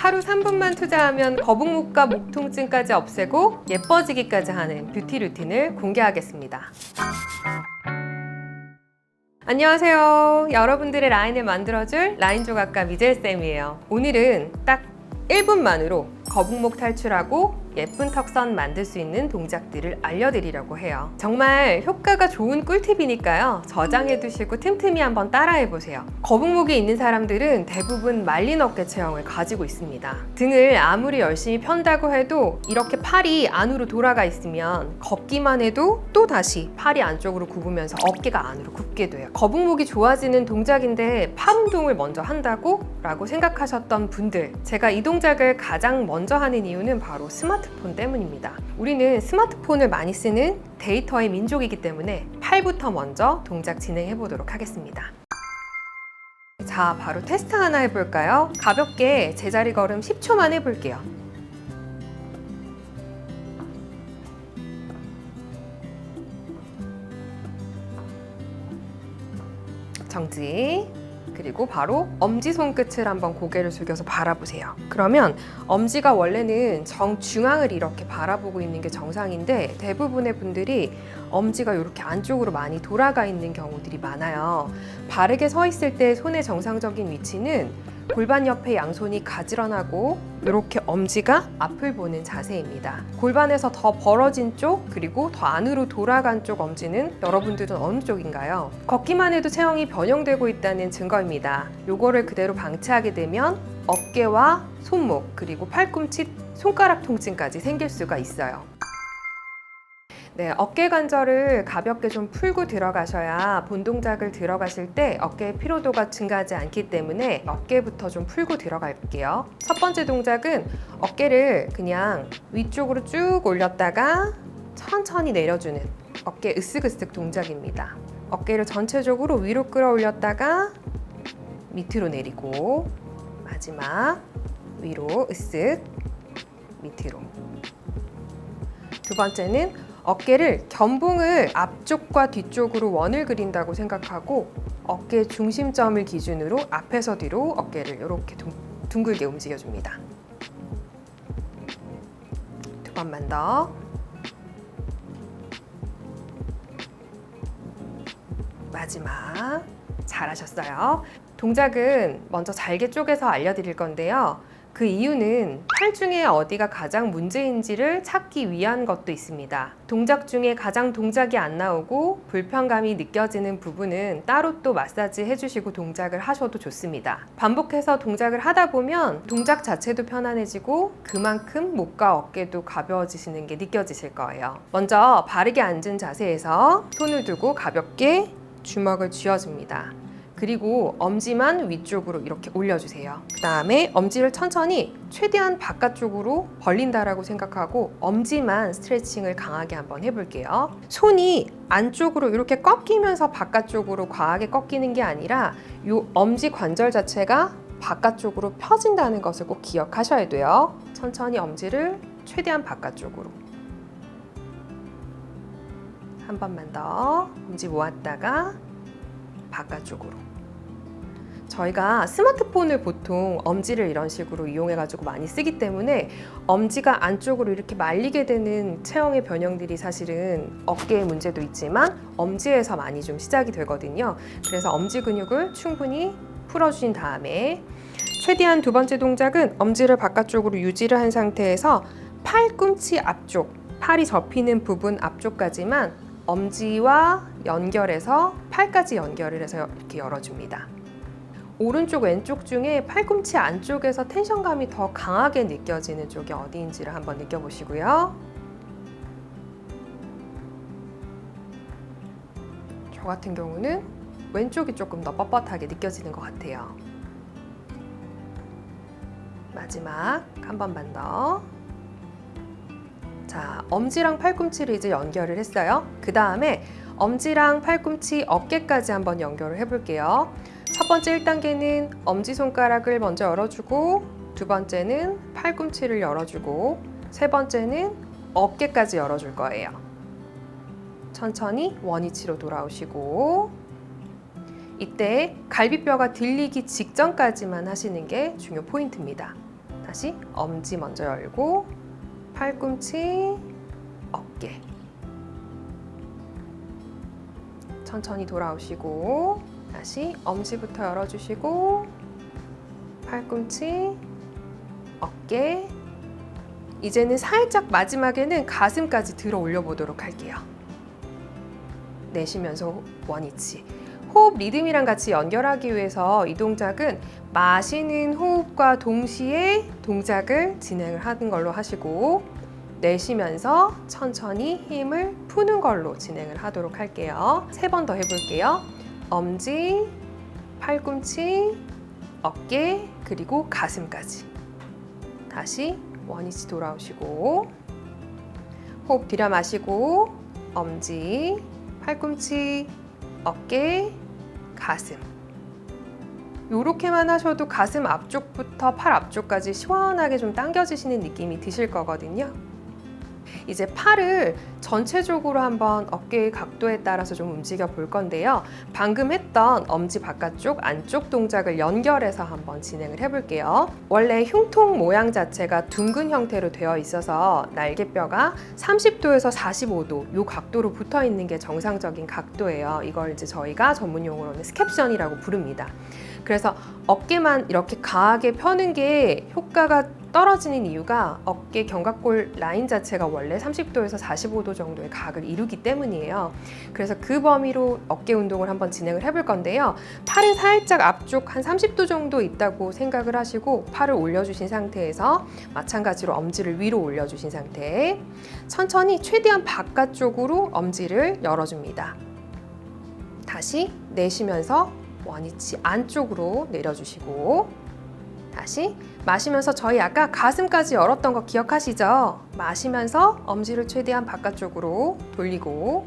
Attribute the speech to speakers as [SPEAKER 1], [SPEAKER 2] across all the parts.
[SPEAKER 1] 하루 3분만 투자하면 거북목과 목 통증까지 없애고 예뻐지기까지 하는 뷰티 루틴을 공개하겠습니다. 안녕하세요. 여러분들의 라인을 만들어줄 라인 조각가 미젤쌤이에요. 오늘은 딱 1분만으로 거북목 탈출하고 예쁜 턱선 만들 수 있는 동작들을 알려드리려고 해요. 정말 효과가 좋은 꿀팁이니까요. 저장해 두시고 틈틈이 한번 따라해보세요. 거북목이 있는 사람들은 대부분 말린 어깨 체형을 가지고 있습니다. 등을 아무리 열심히 편다고 해도 이렇게 팔이 안으로 돌아가 있으면 걷기만 해도 또 다시 팔이 안쪽으로 굽으면서 어깨가 안으로 굽게 돼요. 거북목이 좋아지는 동작인데 팔 운동을 먼저 한다고? 라고 생각하셨던 분들, 제가 이 동작을 가장 먼저 하는 이유는 바로 스마트폰 때문입니다. 우리는 스마트폰을 많이 쓰는 데이터의 민족이기 때문에 팔부터 먼저 동작 진행해 보도록 하겠습니다. 자, 바로 테스트 하나 해볼까요? 가볍게 제자리 걸음 10초만 해볼게요. 정지. 그리고 바로 엄지손끝을 한번 고개를 숙여서 바라보세요. 그러면 엄지가 원래는 정중앙을 이렇게 바라보고 있는 게 정상인데 대부분의 분들이 엄지가 이렇게 안쪽으로 많이 돌아가 있는 경우들이 많아요. 바르게 서 있을 때 손의 정상적인 위치는 골반 옆에 양손이 가지런하고 이렇게 엄지가 앞을 보는 자세입니다. 골반에서 더 벌어진 쪽 그리고 더 안으로 돌아간 쪽 엄지는 여러분들은 어느 쪽인가요? 걷기만 해도 체형이 변형되고 있다는 증거입니다. 요거를 그대로 방치하게 되면 어깨와 손목 그리고 팔꿈치, 손가락 통증까지 생길 수가 있어요. 네, 어깨 관절을 가볍게 좀 풀고 들어가셔야 본 동작을 들어가실 때 어깨의 피로도가 증가하지 않기 때문에 어깨부터 좀 풀고 들어갈게요. 첫 번째 동작은 어깨를 그냥 위쪽으로 쭉 올렸다가 천천히 내려주는 어깨 으쓱으쓱 동작입니다. 어깨를 전체적으로 위로 끌어올렸다가 밑으로 내리고 마지막 위로 으쓱 밑으로. 두 번째는 어깨를 견봉을 앞쪽과 뒤쪽으로 원을 그린다고 생각하고 어깨 중심점을 기준으로 앞에서 뒤로 어깨를 이렇게 둥글게 움직여줍니다. 두 번만 더. 마지막. 잘하셨어요. 동작은 먼저 잘게 쪼개서 알려드릴 건데요. 그 이유는 팔 중에 어디가 가장 문제인지를 찾기 위한 것도 있습니다. 동작 중에 가장 동작이 안 나오고 불편감이 느껴지는 부분은 따로 또 마사지 해주시고 동작을 하셔도 좋습니다. 반복해서 동작을 하다 보면 동작 자체도 편안해지고 그만큼 목과 어깨도 가벼워지시는 게 느껴지실 거예요. 먼저 바르게 앉은 자세에서 손을 두고 가볍게 주먹을 쥐어줍니다. 그리고 엄지만 위쪽으로 이렇게 올려주세요. 그 다음에 엄지를 천천히 최대한 바깥쪽으로 벌린다라고 생각하고 엄지만 스트레칭을 강하게 한번 해볼게요. 손이 안쪽으로 이렇게 꺾이면서 바깥쪽으로 과하게 꺾이는 게 아니라 이 엄지 관절 자체가 바깥쪽으로 펴진다는 것을 꼭 기억하셔야 돼요. 천천히 엄지를 최대한 바깥쪽으로. 한 번만 더. 엄지 모았다가 바깥쪽으로. 저희가 스마트폰을 보통 엄지를 이런 식으로 이용해가지고 많이 쓰기 때문에 엄지가 안쪽으로 이렇게 말리게 되는 체형의 변형들이 사실은 어깨의 문제도 있지만 엄지에서 많이 좀 시작이 되거든요. 그래서 엄지 근육을 충분히 풀어주신 다음에 최대한 두 번째 동작은 엄지를 바깥쪽으로 유지를 한 상태에서 팔꿈치 앞쪽, 팔이 접히는 부분 앞쪽까지만 엄지와 연결해서 팔까지 연결을 해서 이렇게 열어줍니다. 오른쪽 왼쪽 중에 팔꿈치 안쪽에서 텐션감이 더 강하게 느껴지는 쪽이 어디인지를 한번 느껴보시고요. 저 같은 경우는 왼쪽이 조금 더 뻣뻣하게 느껴지는 것 같아요. 마지막 한 번만 더. 자, 엄지랑 팔꿈치를 이제 연결을 했어요. 그 다음에 엄지랑 팔꿈치 어깨까지 한번 연결을 해볼게요. 첫 번째 1단계는 엄지손가락을 먼저 열어주고 두 번째는 팔꿈치를 열어주고 세 번째는 어깨까지 열어줄 거예요. 천천히 원위치로 돌아오시고 이때 갈비뼈가 들리기 직전까지만 하시는 게 중요 포인트입니다. 다시 엄지 먼저 열고 팔꿈치, 어깨. 천천히 돌아오시고 다시 엄지부터 열어주시고 팔꿈치, 어깨. 이제는 살짝 마지막에는 가슴까지 들어 올려 보도록 할게요. 내쉬면서 원위치. 호흡 리듬이랑 같이 연결하기 위해서 이 동작은 마시는 호흡과 동시에 동작을 진행을 하는 걸로 하시고 내쉬면서 천천히 힘을 푸는 걸로 진행을 하도록 할게요. 3번 더 해볼게요. 엄지, 팔꿈치, 어깨, 그리고 가슴까지. 다시 원위치 돌아오시고 호흡 들여 마시고 엄지, 팔꿈치, 어깨, 가슴. 요렇게만 하셔도 가슴 앞쪽부터 팔 앞쪽까지 시원하게 좀 당겨지시는 느낌이 드실 거거든요. 이제 팔을 전체적으로 한번 어깨의 각도에 따라서 좀 움직여 볼 건데요. 방금 했던 엄지 바깥쪽, 안쪽 동작을 연결해서 한번 진행을 해볼게요. 원래 흉통 모양 자체가 둥근 형태로 되어 있어서 날개뼈가 30도에서 45도 이 각도로 붙어 있는 게 정상적인 각도예요. 이걸 이제 저희가 전문 용어로는 스캡션이라고 부릅니다. 그래서 어깨만 이렇게 강하게 펴는 게 효과가 떨어지는 이유가 어깨 견갑골 라인 자체가 원래 30도에서 45도 정도의 각을 이루기 때문이에요. 그래서 그 범위로 어깨 운동을 한번 진행을 해볼 건데요. 팔은 살짝 앞쪽 한 30도 정도 있다고 생각을 하시고 팔을 올려주신 상태에서 마찬가지로 엄지를 위로 올려주신 상태 천천히 최대한 바깥쪽으로 엄지를 열어줍니다. 다시 내쉬면서 원위치 안쪽으로 내려주시고 다시 마시면서 저희 아까 가슴까지 열었던 거 기억하시죠? 마시면서 엄지를 최대한 바깥쪽으로 돌리고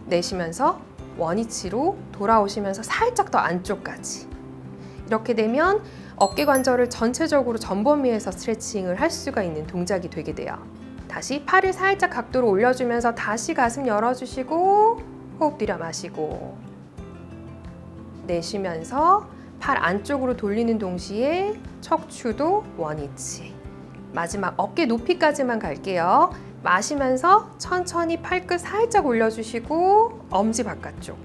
[SPEAKER 1] 내쉬면서 원위치로 돌아오시면서 살짝 더 안쪽까지. 이렇게 되면 어깨 관절을 전체적으로 전범위에서 스트레칭을 할 수가 있는 동작이 되게 돼요. 다시 팔을 살짝 각도로 올려주면서 다시 가슴 열어주시고 호흡 들여 마시고 내쉬면서 팔 안쪽으로 돌리는 동시에 척추도 원위치. 마지막 어깨 높이까지만 갈게요. 마시면서 천천히 팔끝 살짝 올려주시고 엄지 바깥쪽.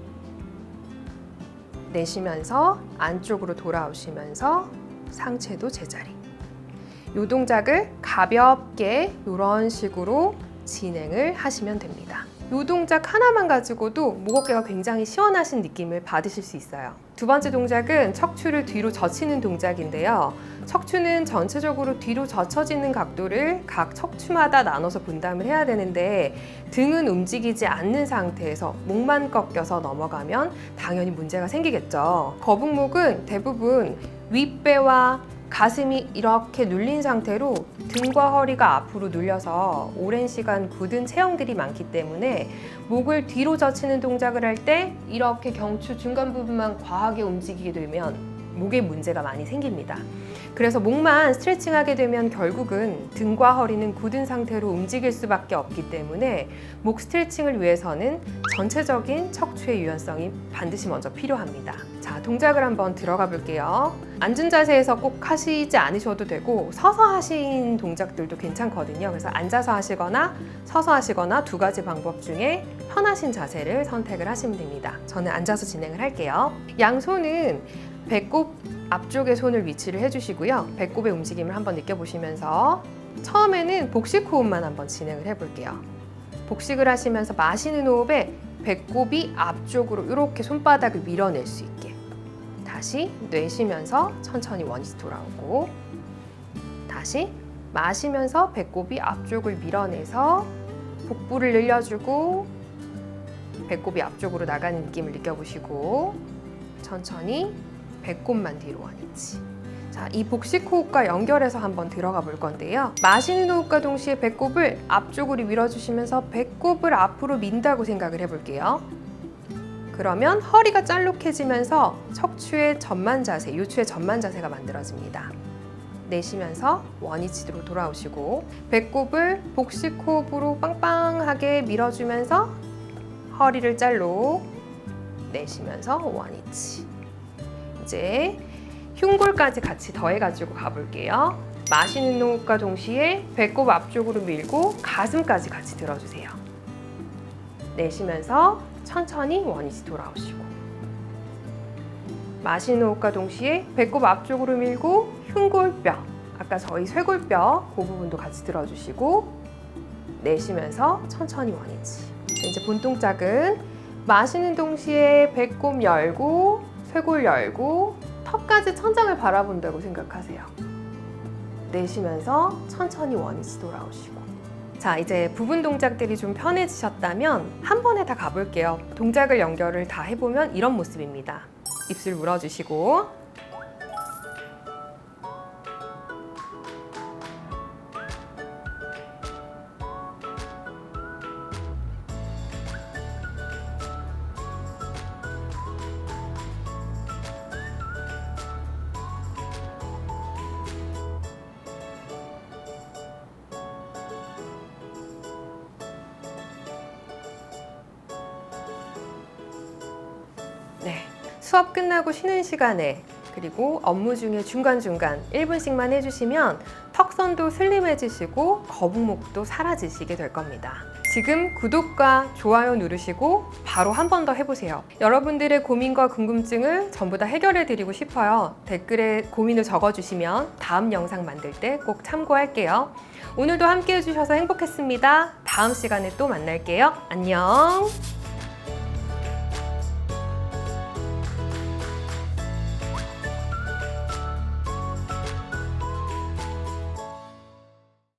[SPEAKER 1] 내쉬면서 안쪽으로 돌아오시면서 상체도 제자리. 이 동작을 가볍게 이런 식으로 진행을 하시면 됩니다. 이 동작 하나만 가지고도 목 어깨가 굉장히 시원하신 느낌을 받으실 수 있어요. 두 번째 동작은 척추를 뒤로 젖히는 동작인데요. 척추는 전체적으로 뒤로 젖혀지는 각도를 각 척추마다 나눠서 분담을 해야 되는데 등은 움직이지 않는 상태에서 목만 꺾여서 넘어가면 당연히 문제가 생기겠죠. 거북목은 대부분 윗배와 가슴이 이렇게 눌린 상태로 등과 허리가 앞으로 눌려서 오랜 시간 굳은 체형들이 많기 때문에 목을 뒤로 젖히는 동작을 할 때 이렇게 경추 중간 부분만 과하게 움직이게 되면 목에 문제가 많이 생깁니다. 그래서 목만 스트레칭하게 되면 결국은 등과 허리는 굳은 상태로 움직일 수밖에 없기 때문에 목 스트레칭을 위해서는 전체적인 척추의 유연성이 반드시 먼저 필요합니다. 자, 동작을 한번 들어가 볼게요. 앉은 자세에서 꼭 하시지 않으셔도 되고 서서 하신 동작들도 괜찮거든요. 그래서 앉아서 하시거나 서서 하시거나 두 가지 방법 중에 편하신 자세를 선택을 하시면 됩니다. 저는 앉아서 진행을 할게요. 양손은 배꼽 앞쪽에 손을 위치를 해주시고요. 배꼽의 움직임을 한번 느껴보시면서 처음에는 복식 호흡만 한번 진행을 해볼게요. 복식을 하시면서 마시는 호흡에 배꼽이 앞쪽으로 이렇게 손바닥을 밀어낼 수 있게 다시 내쉬면서 천천히 원위치 돌아오고 다시 마시면서 배꼽이 앞쪽을 밀어내서 복부를 늘려주고 배꼽이 앞쪽으로 나가는 느낌을 느껴보시고 천천히 배꼽만 뒤로 원위치. 자, 이 복식 호흡과 연결해서 한번 들어가 볼 건데요. 마시는 호흡과 동시에 배꼽을 앞쪽으로 밀어주시면서 배꼽을 앞으로 민다고 생각을 해볼게요. 그러면 허리가 짤록해지면서 척추의 전만 자세, 요추의 전만 자세가 만들어집니다. 내쉬면서 원위치로 돌아오시고 배꼽을 복식 호흡으로 빵빵하게 밀어주면서 허리를 짤록 내쉬면서 원위치. 이제 흉골까지 같이 더해가지고 가볼게요. 마시는 호흡과 동시에 배꼽 앞쪽으로 밀고 가슴까지 같이 들어주세요. 내쉬면서 천천히 원위치 돌아오시고, 마시는 호흡과 동시에 배꼽 앞쪽으로 밀고 흉골뼈, 아까 저희 쇄골뼈 그 부분도 같이 들어주시고, 내쉬면서 천천히 원위치. 이제 본 동작은 마시는 동시에 배꼽 열고 쇄골 열고 턱까지 천장을 바라본다고 생각하세요. 내쉬면서 천천히 원위치 돌아오시고. 자, 이제 부분 동작들이 좀 편해지셨다면 한 번에 다 가볼게요. 동작을 연결을 다 해보면 이런 모습입니다. 입술 물어주시고, 네, 수업 끝나고 쉬는 시간에 그리고 업무 중에 중간중간 1분씩만 해주시면 턱선도 슬림해지시고 거북목도 사라지시게 될 겁니다. 지금 구독과 좋아요 누르시고 바로 한 번 더 해보세요. 여러분들의 고민과 궁금증을 전부 다 해결해 드리고 싶어요. 댓글에 고민을 적어주시면 다음 영상 만들 때 꼭 참고할게요. 오늘도 함께 해주셔서 행복했습니다. 다음 시간에 또 만날게요. 안녕.